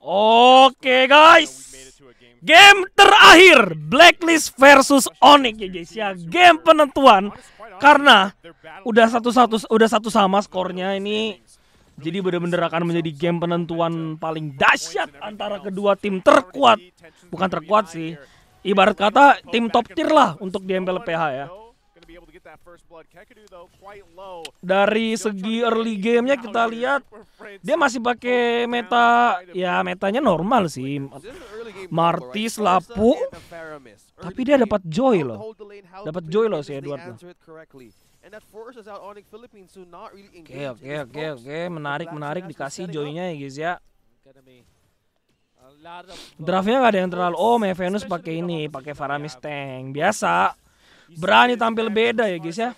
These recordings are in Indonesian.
Oke guys, game terakhir Blacklist versus Onic ya guys ya, game penentuan karena udah satu sama skornya ini, jadi benar-benar akan menjadi game penentuan paling dahsyat antara kedua tim terkuat, bukan terkuat sih, ibarat kata tim top tier lah untuk di MPLPH ya. Dari segi early gamenya kita lihat dia masih pakai meta, ya metanya normal sih, Martis, Lapu, tapi dia dapat joy loh si Edward loh. Oke, menarik dikasih joynya ya guys ya. Draftnya nggak ada yang terlalu, Venus pakai ini, pakai Faramis tank biasa. Berani tampil beda ya guys ya.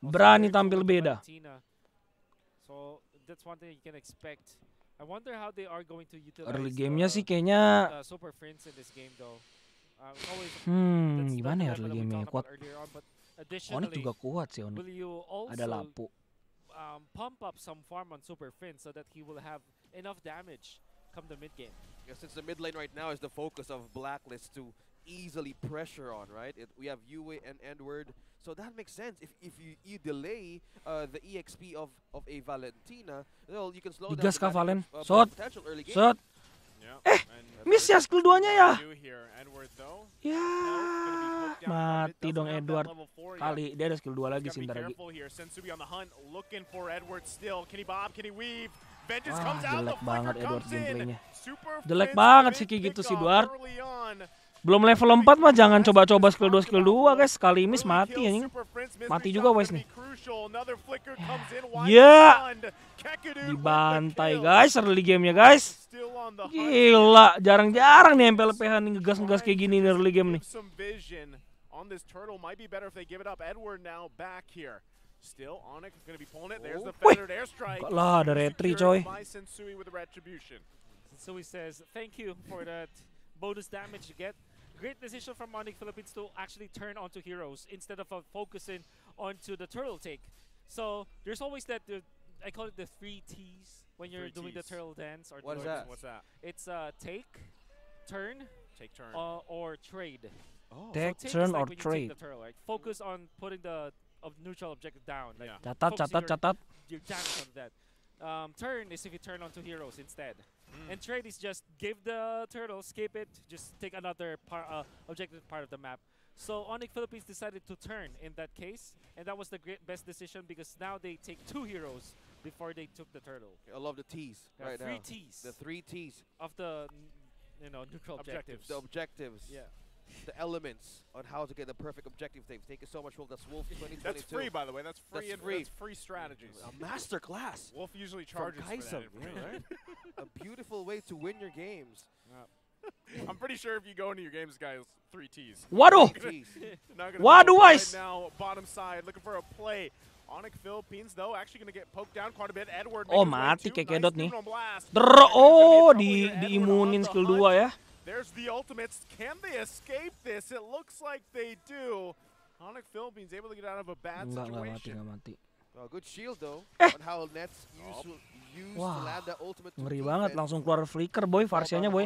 Berani tampil beda. Early gamenya sih kayaknya gimana ya early gamenya, kuat. Onic juga kuat sih, Onic. Ada Lapu. Pump up some farm on Super Prince so that he will have enough damage come the mid game. Yeah, since the mid lane right now is the focus of Blacklist to easily pressure on, right? We have Yue and Edward, so that makes sense. If you delay the EXP of a Valentina, well, you can slow down Digas kah Valen? potential early game. Miss ya skill 2-nya ya. Ya, mati dong Edward. Kali dia ada skill 2 lagi sih ntar lagi. Jelek banget Edward gameplaynya. Jelek banget sih kayak gitu sih Edward. Belum level 4 mah jangan coba-coba skill 2 guys. Sekali miss mati anjing. Mati juga Wise nih. Ya. Dibantai guys early gamenya guys. Gila, jarang-jarang nih MPLPH nih ngegas-ngegas kayak gini nih early game nih. Wih, enggak lah ada retry coy. Sensui says thank you for that bonus damage you get. Great decision from Onic Philippines to actually turn onto heroes instead of focusing onto the turtle take. So there's always that, I call it the 3 T's when you're doing the turtle dance. Or what is that? What's that? It's take, turn, or trade. Take, so turn, like or trade. The turtle, right? Focus on putting the neutral objective down. Like Catat. Your damage on that. Turn is if you turn onto heroes instead. And trade is just give the turtle, skip it, just take another objective part of the map. So Onic Philippines decided to turn in that case, and that was the best decision because now they take 2 heroes before they took the turtle. I love the T's right now. 3 T's. The 3 T's of the neutral objectives. The objectives. Yeah. The elements on how to get the perfect objective thing. Thank you so much, Wolf. That's Wolf 2022. That's free, by the way. That's free. That's free. That's free strategies. A master class. Wolf usually charges for that. Yeah, right? A beautiful way to win your games. I'm pretty sure if you go into your games, guys, 3 T's. Waduh. Waduh, guys. Now bottom side, looking for a play. Onic Philippines though actually going to get poked down quite a bit. Edward. Mati kayak kedot nih. Diimunin skill 2 ya. There's the ultimates. Can they escape this? It looks like they do. Onic Philippines able to get out of a bad situation. Nggak mati. Good shield though. On how Nets use to land that ultimate. Ngeri banget langsung keluar flicker boy, Varsianya boy.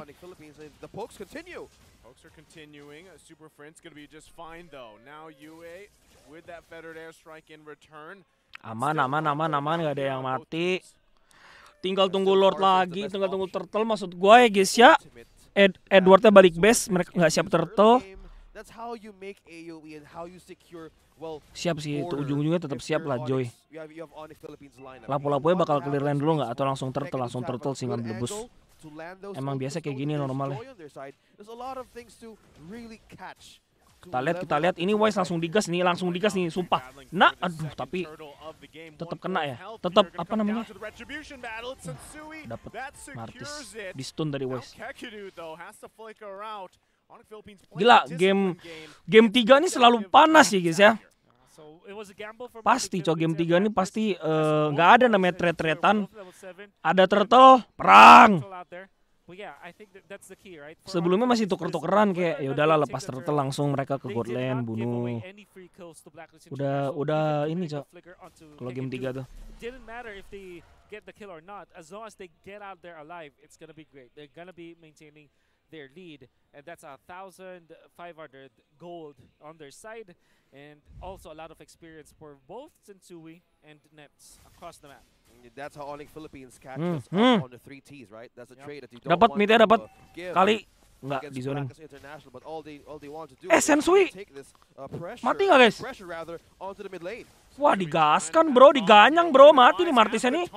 The pokes continue. Pokes are continuing. Super Prince going to be just fine though. Now UA with that feathered airstrike in return. Aman, nggak ada yang mati. Tinggal tunggu Lord lagi, tinggal tunggu turtle maksud gue ya guys ya. Edwardnya balik base, mereka nggak siap turtle. Siap sih, itu ujung-ujungnya tetap siap lah Joy. Lapu-lapunya bakal clear lane dulu nggak atau langsung turtle sih ngambil bus. Emang biasa kayak gini normalnya. Kita lihat ini Wise langsung digas nih, sumpah. Nah, aduh tapi tetap kena ya. Tetap apa namanya? Dapat Martis. Di stun dari Wise. Gila, game 3 ini selalu panas ya guys ya. Pasti game 3 ini pasti nggak ada namanya trade-tradean. Ada turtle, perang. But yeah, I think that's the key, right? For Sebelumnya masih Onic Philippines, tuker-tukeran whether kayak or ya not udahlah they lepas take the turtle turtle, langsung mereka ke they god did lane not give away bunuh. any free kills to Blacklist Udah International, even ini, committing the Cok. flicker onto Kalau Heki game 3 2. tuh. Didn't matter if they get the kill or not, as long as they get out there alive, it's gonna be great. They're gonna be maintaining their lead, and that's 1,500 gold on their side, and also a lot of experience for both Sensui and Nets across the map. That's how Onic Philippines catches up on the 3 Ts, right? That's a trade that you don't Dapat want midnya to dapat give kali enggak against di zoning. Blacklist International, but all they want to do is Sensui take this pressure, mati nggak guys? pressure rather onto the mid lane. Wah digaskan bro, diganyang bro, mati nih Martisnya nih.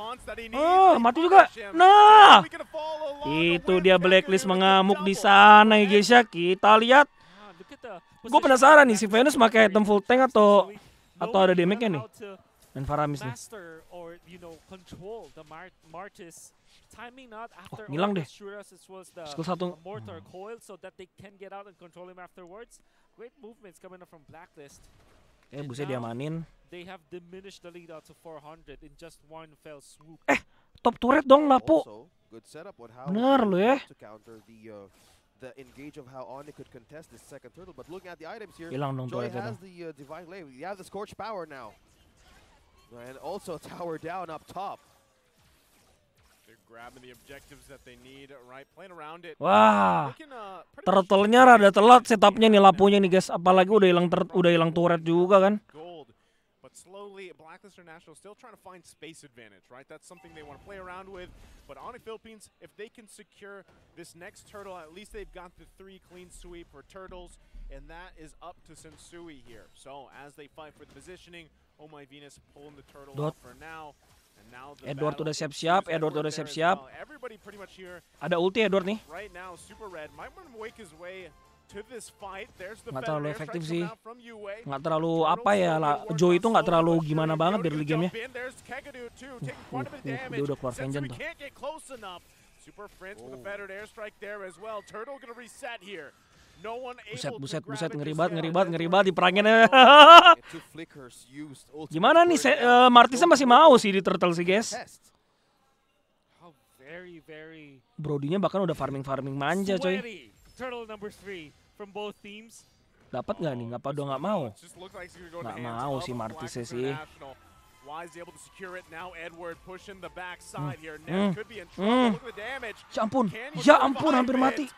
Mati juga. Nah, itu dia Blacklist mengamuk di sana ya guys ya. Kita lihat. Gue penasaran nih si Venus pakai item full tank atau ada damage-nya nih. Dan Faramis nih. Ngilang deh. Skill 1. Buset diamanin. They have diminished the lead out to 400 in just one fell swoop. Top turret dong Lapo. Also, good setup on how Bener lo ya. to counter the engage of how Onic could contest this second turtle. But looking at the items here, Hilang dong Joy turretnya has dong. the divine blade. We have the scorch power now, and also tower down up top. They're grabbing the objectives that they need, right? Playing around it. Wah, turtle-nya rada telat setupnya nih Laponya nih guys. Apalagi udah hilang turret juga kan. But slowly, Blacklist International still trying to find space advantage, right? That's something they want to play around with. But Onic Philippines, if they can secure this next turtle, at least they've got the 3 clean sweep for turtles, and that is up to Sensui here. So as they fight for the positioning, Oh My Venus pulling the turtle off for now. And now the Edward battle udah ensues. siap-siap, Edward udah there as siap-siap. well. Everybody pretty much here Ada ulti Edward nih. right now. Super Red might want to make his way to this fight. There's the Nggak feather terlalu airstrike efektif coming sih. out from UA. Nggak terlalu apa ya lah. Joe itu nggak terlalu gimana banget di early game-nya. Dia udah keluar vengeance tuh. Buset, ngeri banget di perangnya. Gimana nih, Martisnya masih mau sih di turtle sih guys. Brodinya bahkan udah farming manja coy. Turtle number 3 from both teams. Dapat nggak nih? Nggak mau. Nggak mau sih Martisnya sih. Wise able to secure it now. Edward pushing the backside here. Nets could be in trouble. Look at the damage. Ya ampun, hampir mati.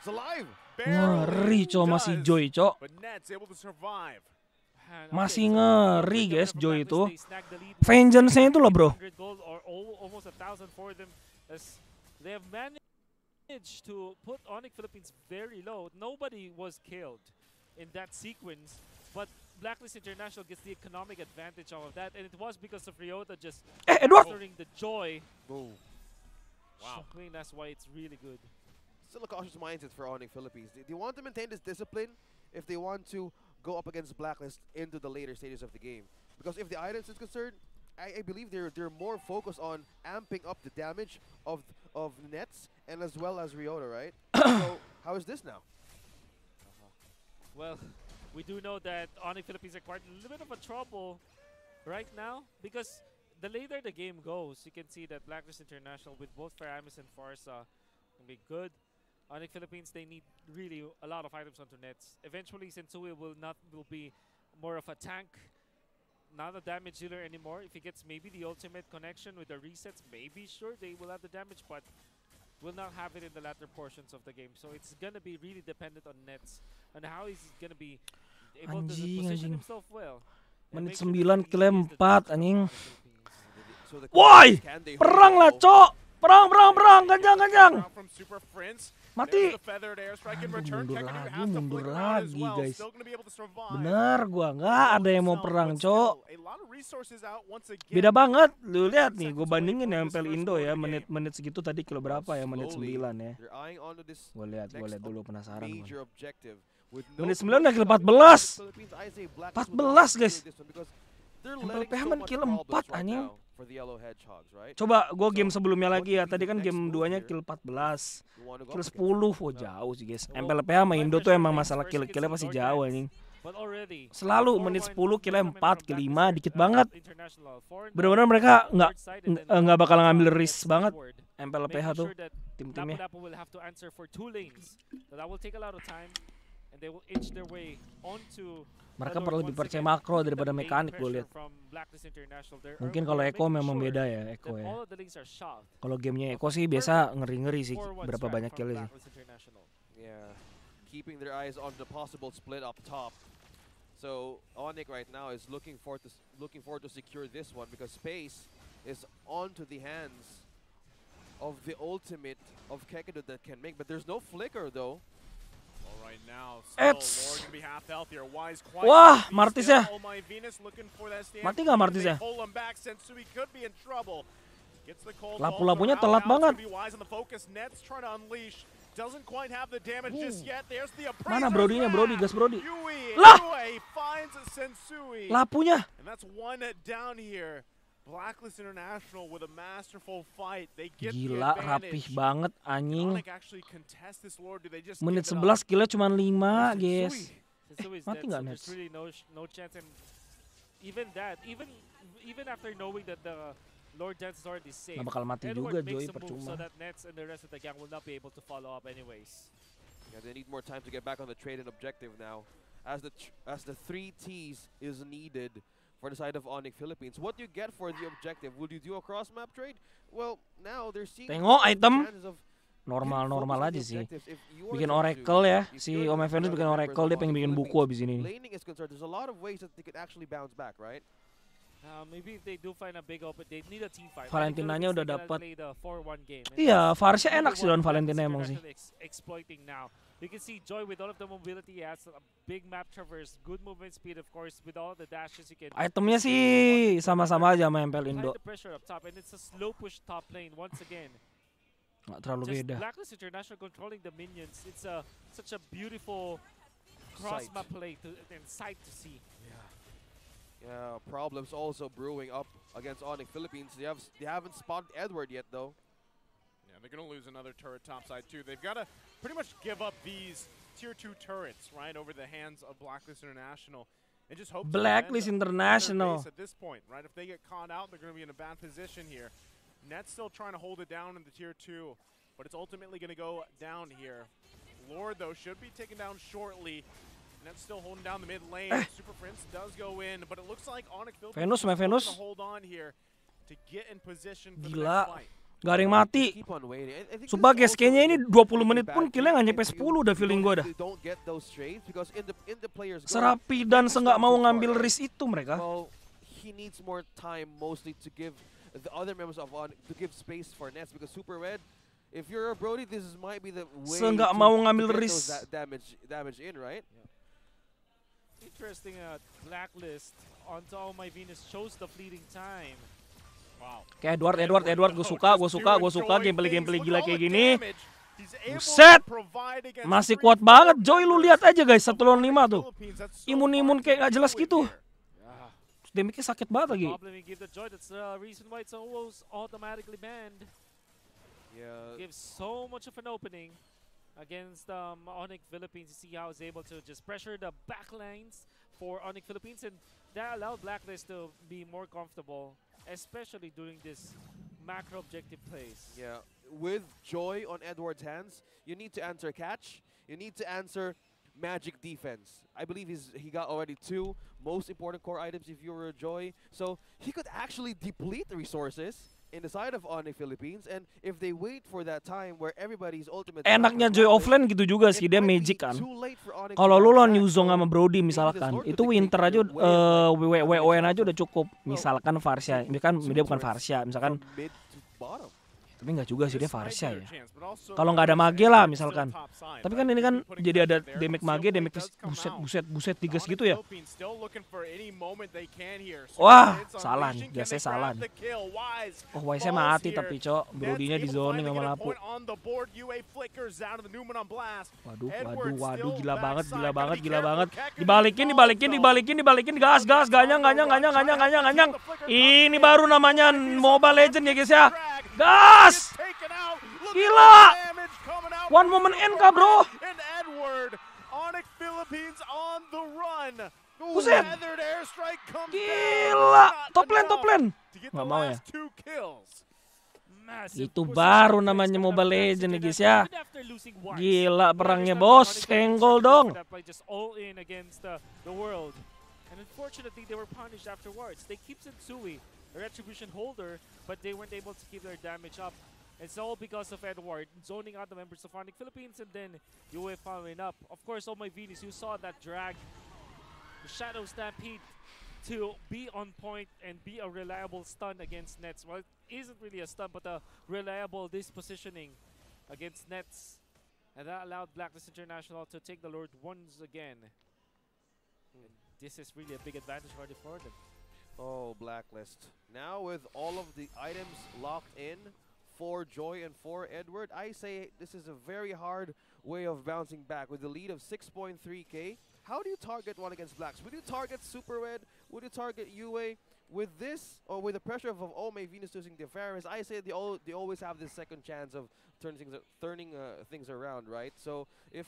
Ngeri coy masih Joy cok. But Nets able to survive. Masih ngeri guys Joy itu. Vengeance-nya itu loh bro. Almost 1,000 for them as they have managed to put Onic Philippines very low. Nobody was killed in that sequence, but Blacklist International gets the economic advantage of that, and it was because of Ryota just mastering the Joy. Boom. Wow. I mean, that's why it's really good. Still a cautious mindset for Onic Philippines. They want to maintain this discipline if they want to go up against Blacklist into the later stages of the game. Because if the items is concerned, I believe they're more focused on amping up the damage of Nets and as well as Ryota, right? So how is this now? Well, we do know that Onic Philippines are quite a little bit of a trouble right now because the later the game goes, you can see that Blacklist International with both Faramis and Farsa can be good. Onic Philippines, they need really a lot of items onto Nets. Eventually, Sensui will be more of a tank, not a damage dealer anymore. If he gets maybe the ultimate connection with the resets, maybe sure they will have the damage, but will not have it in the latter portions of the game. So it's gonna be really dependent on Nets and how he's gonna be able to position himself well. Menit 9 kill 4 anjing. Woi, perang lah cok. Perang, ganjang. Mati. Mundur lagi guys. Bener gua, nggak ada yang mau perang cok. Beda banget. Lu lihat nih, gua bandingin MPL Indo ya, menit segitu tadi kilo berapa ya, menit 9 ya. Gua lihat dulu penasaran gua. Menit 9 udah kill 14. 14 guys. MPLPH main kill 4 anjing. Coba gue game sebelumnya lagi ya. Tadi kan game 2-nya kill 14. Kill 10. Oh jauh sih guys. MPLPH sama Indo tuh emang masalah kill-killnya pasti jauh anjing. Selalu menit 10 kill 4, kill 5 dikit banget. Bener-bener mereka nggak bakal ngambil risk banget. MPL making PH tuh sure that tim-timnya. Lapu-Lapu will have to answer for 2 lanes. So that will take a lot of time, and they will inch their way onto. Mereka perlu lebih percaya makro daripada mekanik gue lihat. Mungkin kalau Eko memang beda ya Eko ya. Kalau gamenya Eko sih biasa ngeri-ngeri sih berapa banyak killnya sih. Yeah, keeping their eyes on the possible split up top. So Onic right now is looking forward to secure this one because space is onto the hands of the ultimate of Kekedo that can make, but there's no flicker though. Right now, Eps. wah, Martis ya. Mati nggak Martis ya? Lapu-lapunya telat banget. Mana Brody-nya? Brody, gas Brody. Lah! Lapunya. Blacklist International with a masterful fight. They get Gila, the rapih banget anjing. Onic actually contest this Lord. Do they just Menit give it 11 up? killnya cuma 5, guys. Mati nggak Nets? Really no chance, and even that, even after knowing that the Lord Dance is already safe, Nggak bakal mati Edward juga makes Joey a move percuma. so that Nets and the rest of the gang will not be able to follow up anyways. Yeah, they need more time to get back on the trade and objective now, as the 3 Ts is needed for the side of Onic Philippines. What do you get for the objective? Would you do a cross map trade? Well, now they're seeing Tengok item. chances of Normal aja sih. objectives. If you Bikin are Oracle ya. if Si you're Om the Evanus bikin members Oracle, dia of pengen bikin Onic buku abis ini nih. Laning is concerned, there's a lot of ways that they could actually bounce back, right? Maybe if they do find a big open, they need a team fight. Valentinanya udah dapat. Game, Iya, Varsha enak sih lawan Valentina emang sih. Exploiting now. You can see Joy with all of the mobility, has a big map traverse, good movement speed, of course, with all the dashes you can. Itemnya sih sama-sama aja sama MPL Indo. The pressure up top, and it's a slow push top lane once again. Nggak terlalu Just beda. Blacklist International controlling the minions. It's such a beautiful cross map play and sight to see. Yeah, problems also brewing up against Onic Philippines. They haven't spotted Edward yet though. Yeah, they're gonna lose another turret topside too. They've got to pretty much give up these tier 2 turrets right over the hands of Blacklist International, and just hope. Blacklist International. At this point, right? If they get caught out, they're gonna be in a bad position here. Net's still trying to hold it down in the tier 2, but it's ultimately gonna go down here. Lord though should be taken down shortly. Net's still holding down the mid lane. Super Prince does go in, but it looks like Onic Venus, my Venus. hold on here to get in position for the Gila. next fight. Gak ada yang mati. Keep on waiting. I think Sumpah this guys, is kayaknya also ini a 20 menit bad pun killnya nggak nyampe thing. 10 udah feeling gue dah. They don't get those trades because in the players' goal, Serapi dan nggak mau ngambil risk itu mereka. well, he needs more time mostly to give the other members of Onic to give space for Nets because Super Red, if you're a Brody, this might be the way Nggak to, mau to ngambil get risk. those damage in, right? Interesting Blacklist onto All My Venus shows the fleeting time. Wow. Kayak Edward, gue suka gameplay gila kayak gini. Buset, masih kuat banget. Joy lu lihat aja guys, 1 lawan 5 tuh. Imun kayak gak jelas gitu. Damage-nya sakit banget lagi. That's the reason why it's almost automatically banned. Yeah. Gives so much of an opening against Onic Philippines. You see how it's able to just pressure the backlines for Onic Philippines, and that allowed Blacklist to be more comfortable, especially during this macro objective plays. Yeah, with Joy on Edward's hands, you need to answer catch. You need to answer magic defense. I believe he got already 2 most important core items if you were a Joy. So he could actually deplete the resources in the side of Onic Philippines, and if they wait for that time where everybody's ultimate. Enaknya Joy offline gitu juga sih, dia magic kan. Kalau lu lawan Yuzong sama Brody misalkan, itu Winter aja WWN aja udah cukup. Misalkan Varsha, kan dia bukan Varsha, misalkan. Tapi nggak juga sih, dia Varsha ya. Kalau nggak ada mage lah misalkan. Tapi kan ini kan jadi ada damage mage, buset 3 gitu ya. Wah, salah nih, gasnya salah nih. Oh, Wise mati tapi cok, Brody-nya di zoning sama Lapu. Waduh, gila banget. Dibalikin, gas, ganyang. Ini baru namanya Mobile Legend ya guys ya. Gas! Gila! One moment NK bro! Buset! Gila! Top lane! Nggak mau ya? massive Itu position baru flex namanya coming up Mobile from Black Legends nih guys International, ya. even after losing once. Gila perangnya We bos, understand senggol that dong. that play just all in against the world. And unfortunately, they were punished afterwards. They keep Sensui, a retribution holder, but they weren't able to keep their damage up. It's all because of Edward zoning out the members of Onic Philippines and then Yue following up. Of course, oh my Venus, you saw that drag, the Shadow Stampede, to be on point and be a reliable stun against Nets. Well, it isn't really a stun, but a reliable dispositioning against Nets. And that allowed Blacklist International to take the Lord once again. And this is really a big advantage for them. Oh, Blacklist. Now with all of the items locked in for Joy and for Edward, I say this is a very hard way of bouncing back. With the lead of 6.3k, how do you target one against Blacks? Would you target Super Red? Would you target UA? With this, or with the pressure of Ome, Venus using the Ferris, I say they always have this second chance of turning things around, right? So if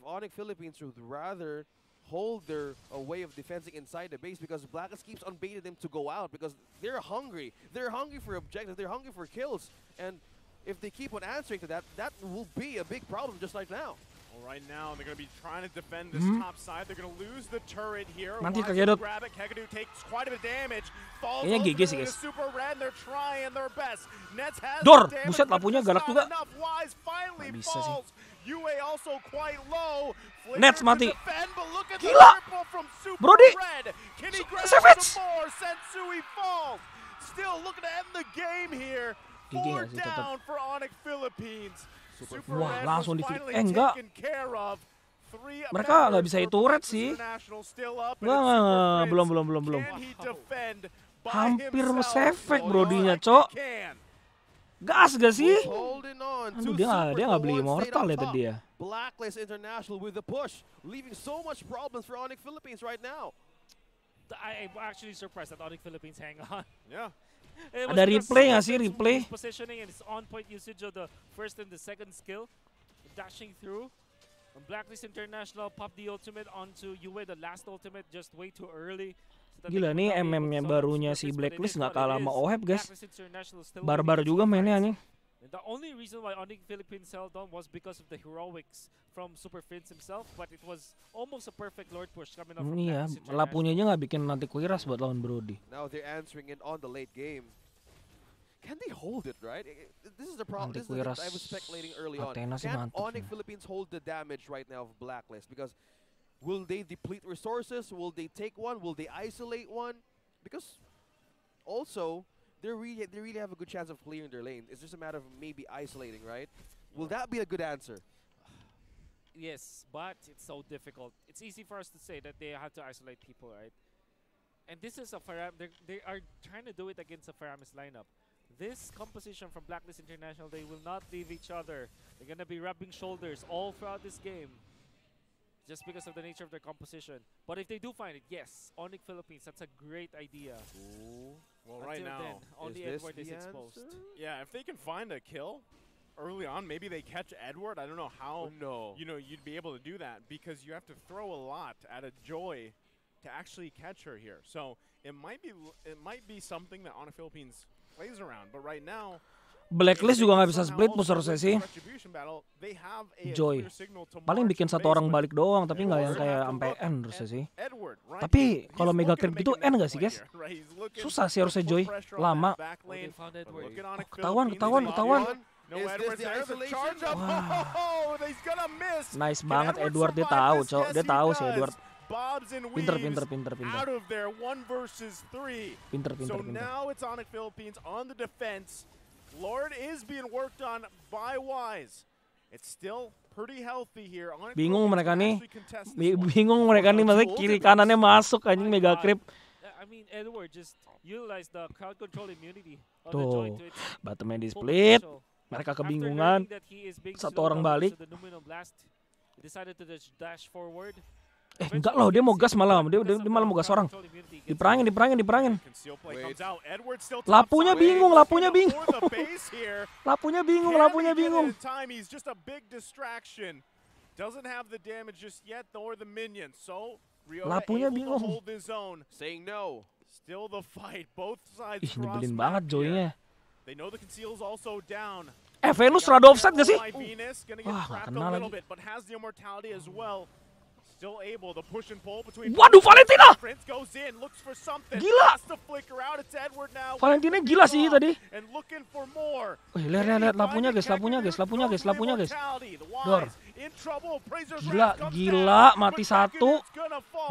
Onic Philippines would rather hold their way of defending inside the base, because Blacklist keeps on baiting them to go out because they're hungry. They're hungry for objectives. They're hungry for kills. And if they keep on answering to that, that will be a big problem just like now. Well, right now, they're going to be trying to defend this top side. They're going to lose the turret here. Nanti Wajib Kakadut. grab it. Kakadut takes quite a bit of damage. Falls Kayaknya GG sih, ultimately to guys. Super Red. They're trying their best. Nets has Dor, the damage, buset, but lampunya just galak not juga. enough. Wise finally Nggak bisa sih. falls. UA also quite low. Flicker Nets to mati. defend, but look at Gila. the triple from Super Brody. Red. Can he grab Savage. some more? Sensui falls. Still looking to end the game here. GG 4 nggak sih, tetap? down for Onic Philippines. Super Wah, Red langsung was di finally enggak. taken care of. Three Mereka nggak members bisa for itu red Blacklist sih. International still up, and Nggak, it's Super Prince. belum. Can he defend by Hampir himself? mesefek Oh, Brodinya, like Cok. he can. Gas gak sih? Holding on Aduh, to dia Super nggak for beli one immortal stayed ya on tadi ya. top. Blacklist International with the push, leaving so much problems for Onic Philippines right now. I'm actually surprised that Onic Philippines hang on. Yeah. It Ada was because replay nggak of sih, its replay? positioning and its on-point usage of the first and the second skill, dashing through. And Blacklist International popped the ultimate onto UA, the last ultimate, just way too early. So that Gila they nih could not be able MM-nya to solve barunya Super si Prince, but it Blacklist is nggak what it kalah sama is. OHEP guys. Blacklist International still Barbar winning juga its mainnya fights. anjing. And the only reason why Onic Philippines held on was because of the heroics from Super Prince himself, but it was almost a perfect Lord push coming up from Iya, Blacklist International. lapunya aja nggak bikin nanti kuiras buat lawan Brody. Now they're answering it on the late game. Can they hold it, right? This is the problem. This is the thing I was speculating early on. Athena sih Can mantep Onic sih. Philippines hold the damage right now of Blacklist? Because will they deplete resources? Will they take one? Will they isolate one? Because also, they really have a good chance of clearing their lane. It's just a matter of maybe isolating, right? Will that be a good answer? Yes, but it's so difficult. It's easy for us to say that they have to isolate people, right? And this is a they are trying to do it against a Faramis lineup. This composition from Blacklist International, they will not leave each other. They're going to be rubbing shoulders all throughout this game, just because of the nature of their composition. But if they do find it, yes, Onic Philippines, that's a great idea. Ooh. Well, right Until now, then, only this Edward is the exposed. answer? yeah, if they can find a kill early on, maybe they catch Edward. I don't know how, No. you know, you'd be able to do that because you have to throw a lot at a Joy to actually catch her here. So it might be something that Onic Philippines plays around, but right now, Blacklist juga nggak bisa split push harusnya sih. Joy. Paling bikin satu orang balik doang, tapi nggak yang kayak sampai end harusnya sih. Tapi kalau mega creep gitu end nggak sih guys? Susah sih harusnya Joy, lama. They found Edward. Ketahuan. Is this the isolation? Oh, he's gonna miss. Nice Can banget Edward, dia survive tahu this? cok, Yes, dia he tahu sih does. Edward. Bobs and Pinter. weaves out of there, 1 versus 3. Pinter. So now it's Onic Philippines on the defense. Lord is being worked on by Wise. It's still pretty healthy here. Onic Bingung Philippines mereka can nih. actually contest this one. Bingung mereka nih, maksudnya kiri kanannya masuk anjing My mega God. creep. I mean, Edward just utilized the crowd control immunity of the Joy Tuh, to its bottomnya di full split. potential. Mereka After kebingungan. learning that he is being Satu slowed orang down balik. to the Numino Blast, he decided to just dash forward. Enggak loh, dia mau gas malah. Dia malah mau gas orang. Diperangin. Conceal play comes out. Edward still top Lapunya side. bingung, lapunya For bingung. the base here. Lapunya Can he bingung. get it in time? He's just a big distraction. Doesn't have the damage just yet, or the minions. So Ryota Lapunya able bingung. to hold his own. Saying no. Still the fight. Both sides Ih, cross nyebelin map banget here. Joy-nya. They know the conceal's also down. Venus rada offset gak sih? Venus gonna get Wah, trapped kena a little lagi. bit, but has the immortality as well. Still able to push and pull between. Waduh, Valentina! Prince goes in, looks for something. Gila! Has to flicker out. It's Edward now. Valentina gila sih tadi. And looking for more. Wih, lihat lapunya guys. Dor. Gila, mati satu.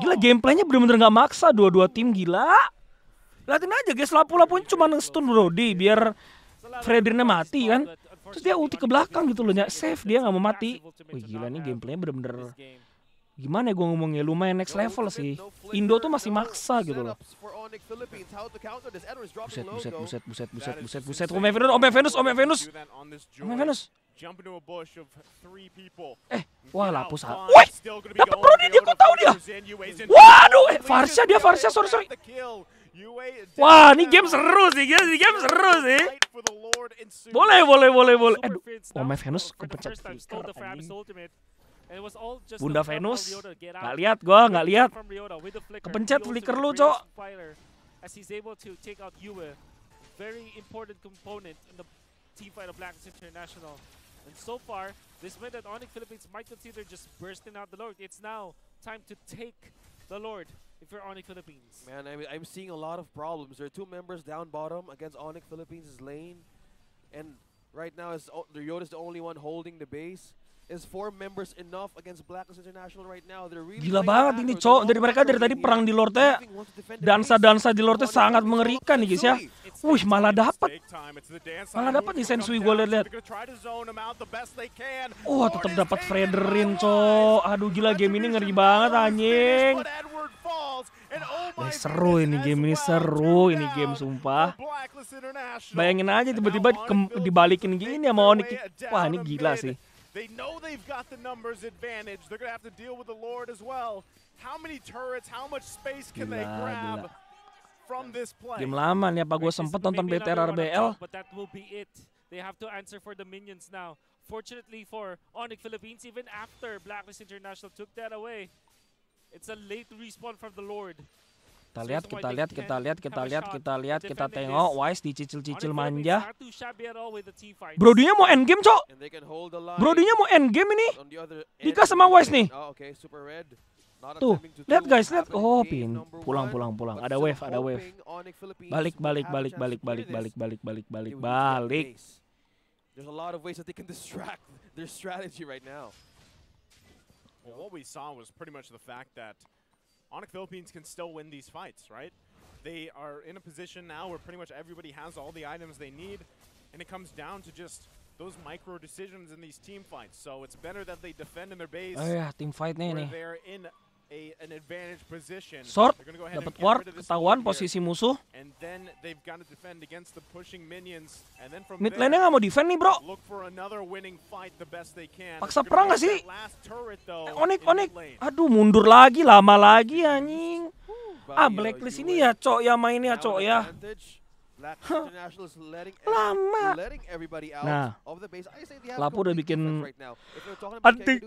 Gila, gameplaynya bener-bener gak maksa, dua-dua tim gila. Liatin aja guys, lapunya cuma nge-stun Brody biar Fredrinnya mati kan. Terus dia ulti ke belakang gitu loh, save dia gak mau mati. Wih gila nih gameplaynya bener-bener gimana ya gue ngomongnya, lumayan next level sih. Indo tuh masih maksa gitu loh. Buset. Ome Venus. Wah lapus. Wih, dapet Brody dia, gue tau dia. Waduh, Varsha, sorry. Wah, ini game seru sih, Boleh. Aduh, Ome Venus kepencet flicker. Bunda Venus, nggak lihat. Kepencet flicker lu, Cok. As he's able to take out Yue, very important component in the team fight of Black International. And so far, this meant that Onic Philippines might consider just bursting out the Lord. It's now time to take the Lord if you're Onic Philippines. Man, I'm seeing a lot of problems. There are two members down bottom against Onic Philippines' lane. And right now, Ryota's the only one holding the base. Is 4 members enough against Blacklist International right now? They're really Gila banget ini, Cok. Dari tadi perang di Lordnya, dansa di Lordnya sangat mengerikan nih guys ya. Wih, malah dapat nih Sensui gue lihat. Oh, tetap dapat Fredrin, Cok. Aduh gila, game ini ngeri banget anjing. Seru ini game sumpah. Bayangin aja tiba-tiba dibalikin gini sama Onic. Wah, ini gila sih. They know they've got the numbers advantage. They're going to have to deal with the Lord as well. How many turrets, how much space can they grab from this play? Game lama nih, apa gue sempet nonton BTR RBL. But that will be it. They have to answer for the minions now. Fortunately for Onic Philippines, even after Blacklist International took that away, it's a late respawn from the Lord. Kita tengok Wise dicicil-cicil manja. Brodinya mau endgame, Cok. Brodinya mau endgame ini. Dikas sama Wise nih. Tuh, lihat guys, lihat. Oh, pulang. Ada wave. Balik. There's a lot of ways that they can distract their strategy right now. Well, what we saw was pretty much the fact that Onic Philippines can still win these fights, right? They are in a position now where pretty much everybody has all the items they need, and it comes down to just those micro decisions in these team fights. So it's better that they defend in their base. Oh ya, team fight nih nih. They're in an advantage position. Short, dapat ward, ketahuan posisi musuh. And then they've got to defend against the pushing minions. And then from mid lane-nya nggak mau defend nih, bro. Look for another winning fight the best they can. Paksa perang nggak sih? Onic. Aduh, mundur lagi, lama lagi anjing. Blacklist ini ya, Cok, ya mainnya, Cok, ya. Lama. Nah, Lapu udah bikin antik.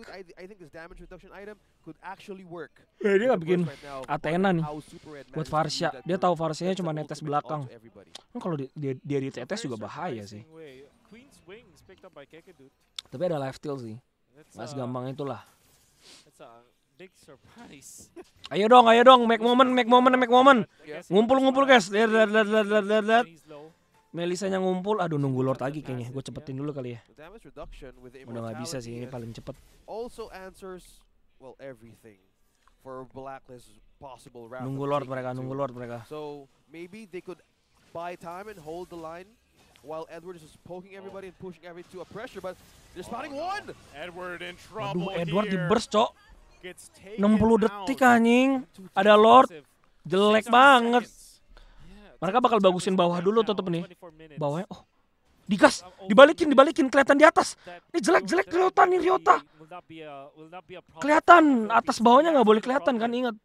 Dia nggak bikin Athena nih buat Varsha. Dia tahu Varshanya cuma netes belakang. Kalau dia ditetes juga bahaya sih. Tapi ada life steal sih. Nggak segampang itulah. Big surprise. Ayo dong, make moment. Ngumpul guys. Lihat. Melisanya ngumpul. Aduh, nunggu Lord lagi kayaknya. Gue cepetin dulu kali ya. Udah nggak bisa sih, ini paling cepet. Also answers well everything for Blacklist possible round. Nunggu Lord mereka. So maybe they could buy time and hold the line while Edward is just poking everybody and pushing everybody to a pressure, but they're spotting one. Edward in trouble. Aduh, Edward di burst, Cok. 60 detik anjing. Ada Lord. Jelek banget. Mereka bakal bagusin bawah dulu tetep nih. Bawahnya, oh. Digas, dibalikin kelihatan di atas. Ini jelek kelihatan nih Ryota. Kelihatan atas bawahnya nggak boleh kelihatan kan, ingat.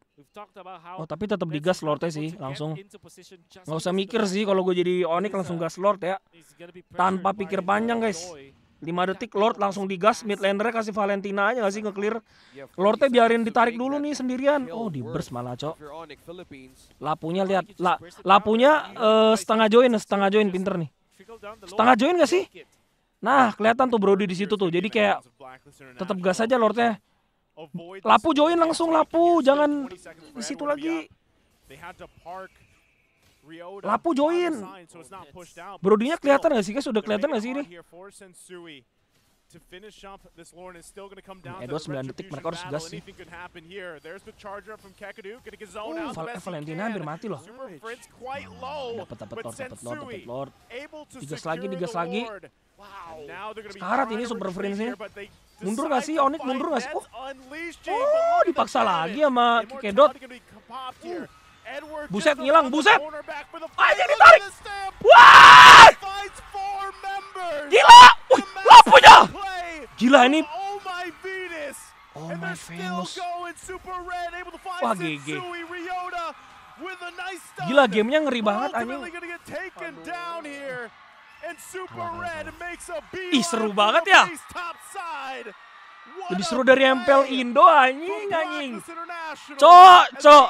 Oh, tapi tetap digas Lordnya sih langsung. Nggak usah mikir sih kalau gue jadi Onic langsung gas Lord ya. Tanpa pikir panjang guys. 5 detik Lord langsung digas, mid lanernya kasih Valentina aja gak sih nge-clear. Lordnya biarin ditarik dulu nih sendirian. Oh, di burst malah, Cok. Lapunya lihat, lapunya setengah join pinter nih. Setengah join gak sih? Nah, kelihatan tuh Brody di situ tuh. Jadi kayak tetap gas aja Lordnya. Lapu join langsung Lapu, jangan di situ lagi. Lapu join. Brodinya kelihatan gak sih guys? Sudah kelihatan gak sih ini? Endorse 9 detik, mereka harus gas sih. Valentina hampir mati loh. Dapat Lord. Digas lagi. Sekarat ini Super Friends-nya. Mundur gak sih? Onic mundur gak sih? Oh, dipaksa lagi sama Kedot. Buset, ngilang, buset. Aja ditarik. Wah! Gila! Wih, Lapunya! Gila ini. Oh my Venus. Wah, GG. Gila, gamenya ngeri banget anjing. Ih, seru banget ya. Lebih seru dari MPL Indo anjing. Cok.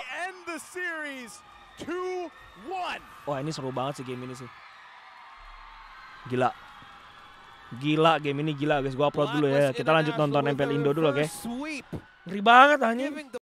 Wah, ini seru banget sih game ini sih. Gila game ini gila guys. Gua upload dulu ya. Kita lanjut nonton MPL Indo dulu oke. Ngeri banget anjing.